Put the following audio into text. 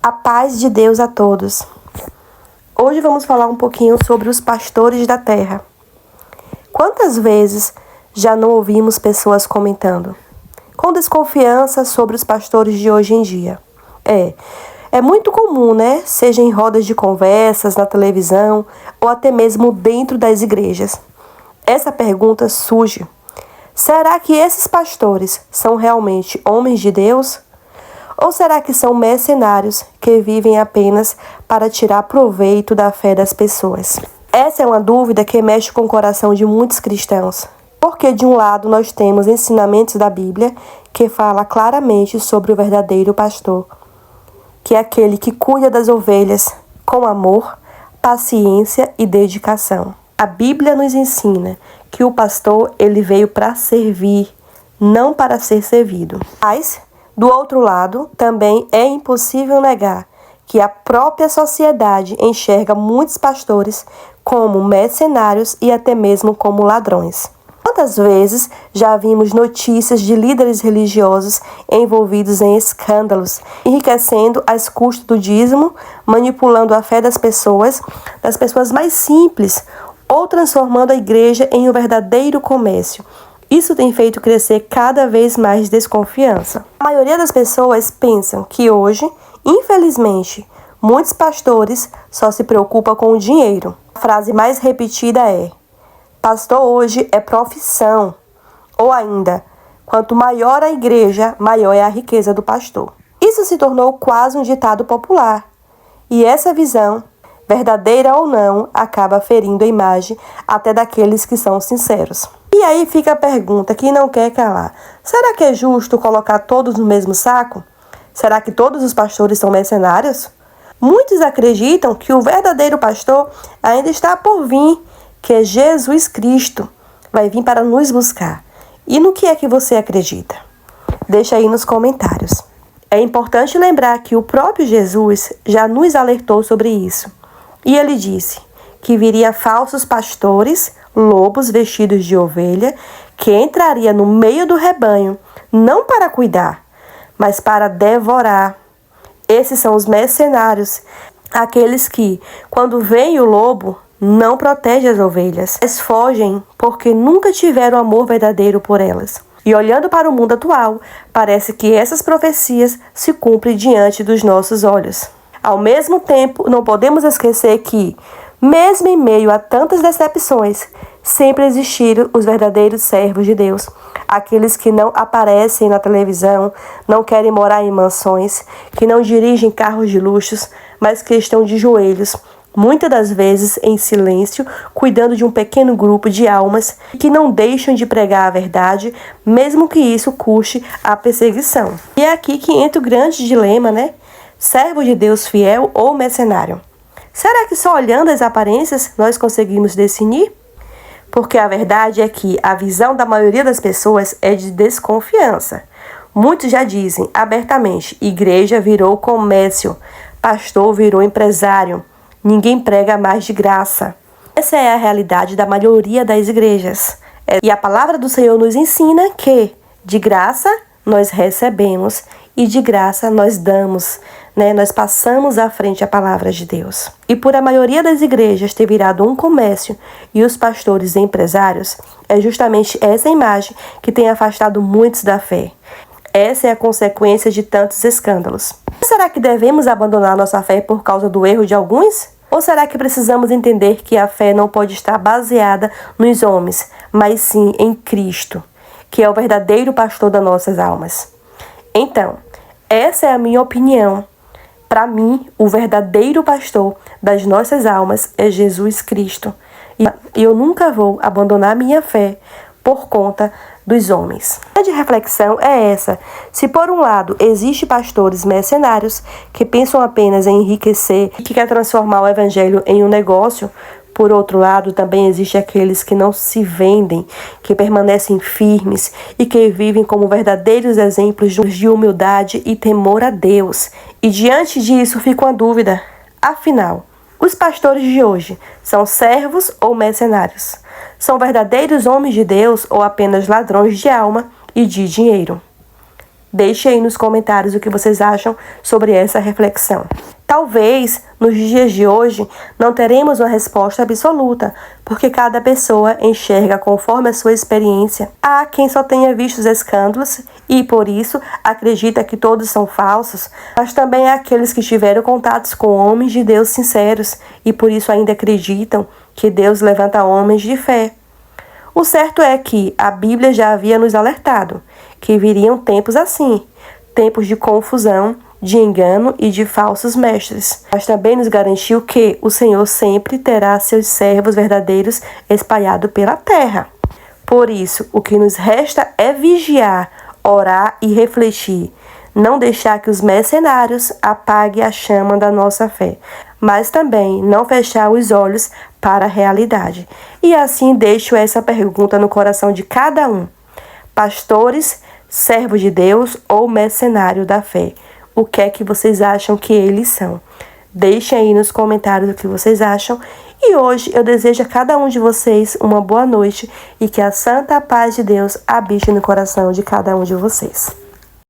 A paz de Deus a todos. Hoje vamos falar um pouquinho sobre os pastores da terra. Quantas vezes já não ouvimos pessoas comentando com desconfiança sobre os pastores de hoje em dia? É muito comum, né? Seja em rodas de conversas, na televisão ou até mesmo dentro das igrejas. Essa pergunta surge: será que esses pastores são realmente homens de Deus? Ou será que são mercenários que vivem apenas para tirar proveito da fé das pessoas? Essa é uma dúvida que mexe com o coração de muitos cristãos. Porque de um lado nós temos ensinamentos da Bíblia que fala claramente sobre o verdadeiro pastor, que é aquele que cuida das ovelhas com amor, paciência e dedicação. A Bíblia nos ensina que o pastor ele veio para servir, não para ser servido. Mas do outro lado, também é impossível negar que a própria sociedade enxerga muitos pastores como mercenários e até mesmo como ladrões. Quantas vezes já vimos notícias de líderes religiosos envolvidos em escândalos, enriquecendo às custas do dízimo, manipulando a fé das pessoas mais simples, ou transformando a igreja em um verdadeiro comércio. Isso tem feito crescer cada vez mais desconfiança. A maioria das pessoas pensam que hoje, infelizmente, muitos pastores só se preocupam com o dinheiro. A frase mais repetida é: pastor hoje é profissão. Ou ainda, quanto maior a igreja, maior é a riqueza do pastor. Isso se tornou quase um ditado popular. E essa visão, verdadeira ou não, acaba ferindo a imagem até daqueles que são sinceros. E aí fica a pergunta que não quer calar: será que é justo colocar todos no mesmo saco? Será que todos os pastores são mercenários? Muitos acreditam que o verdadeiro pastor ainda está por vir, que é Jesus Cristo, vai vir para nos buscar. E no que é que você acredita? Deixa aí nos comentários. É importante lembrar que o próprio Jesus já nos alertou sobre isso. E ele disse que viria falsos pastores, lobos vestidos de ovelha, que entraria no meio do rebanho, não para cuidar, mas para devorar. Esses são os mercenários, aqueles que, quando vem o lobo, não protegem as ovelhas, mas fogem porque nunca tiveram amor verdadeiro por elas. E olhando para o mundo atual, parece que essas profecias se cumprem diante dos nossos olhos. Ao mesmo tempo, não podemos esquecer que, mesmo em meio a tantas decepções, sempre existiram os verdadeiros servos de Deus. Aqueles que não aparecem na televisão, não querem morar em mansões, que não dirigem carros de luxos, mas que estão de joelhos, muitas das vezes em silêncio, cuidando de um pequeno grupo de almas que não deixam de pregar a verdade, mesmo que isso custe a perseguição. E é aqui que entra o grande dilema, né? Servo de Deus fiel ou mercenário? Será que só olhando as aparências nós conseguimos definir? Porque a verdade é que a visão da maioria das pessoas é de desconfiança. Muitos já dizem abertamente: igreja virou comércio, pastor virou empresário, ninguém prega mais de graça. Essa é a realidade da maioria das igrejas. E a palavra do Senhor nos ensina que de graça nós recebemos e de graça nós damos, né? Nós passamos à frente a palavra de Deus. E por a maioria das igrejas ter virado um comércio e os pastores empresários, é justamente essa imagem que tem afastado muitos da fé. Essa é a consequência de tantos escândalos. Será que devemos abandonar nossa fé por causa do erro de alguns? Ou será que precisamos entender que a fé não pode estar baseada nos homens, mas sim em Cristo, que é o verdadeiro pastor das nossas almas? Então, essa é a minha opinião. Para mim, o verdadeiro pastor das nossas almas é Jesus Cristo. E eu nunca vou abandonar minha fé por conta dos homens. A de reflexão é essa: se por um lado existem pastores mercenários que pensam apenas em enriquecer e que querem transformar o evangelho em um negócio, por outro lado também existem aqueles que não se vendem, que permanecem firmes e que vivem como verdadeiros exemplos de humildade e temor a Deus. E diante disso fica uma dúvida: afinal, os pastores de hoje são servos ou mercenários? São verdadeiros homens de Deus ou apenas ladrões de alma e de dinheiro? Deixe aí nos comentários o que vocês acham sobre essa reflexão. Talvez, nos dias de hoje, não teremos uma resposta absoluta, porque cada pessoa enxerga conforme a sua experiência. Há quem só tenha visto os escândalos e, por isso, acredita que todos são falsos, mas também há aqueles que tiveram contatos com homens de Deus sinceros e, por isso, ainda acreditam que Deus levanta homens de fé. O certo é que a Bíblia já havia nos alertado que viriam tempos assim, tempos de confusão, de engano e de falsos mestres. Mas também nos garantiu que o Senhor sempre terá seus servos verdadeiros espalhados pela terra. Por isso, o que nos resta é vigiar, orar e refletir. Não deixar que os mercenários apaguem a chama da nossa fé, mas também não fechar os olhos para a realidade. E assim deixo essa pergunta no coração de cada um. Pastores, servos de Deus ou mercenário da fé? O que é que vocês acham que eles são? Deixem aí nos comentários o que vocês acham. E hoje eu desejo a cada um de vocês uma boa noite e que a santa paz de Deus habite no coração de cada um de vocês.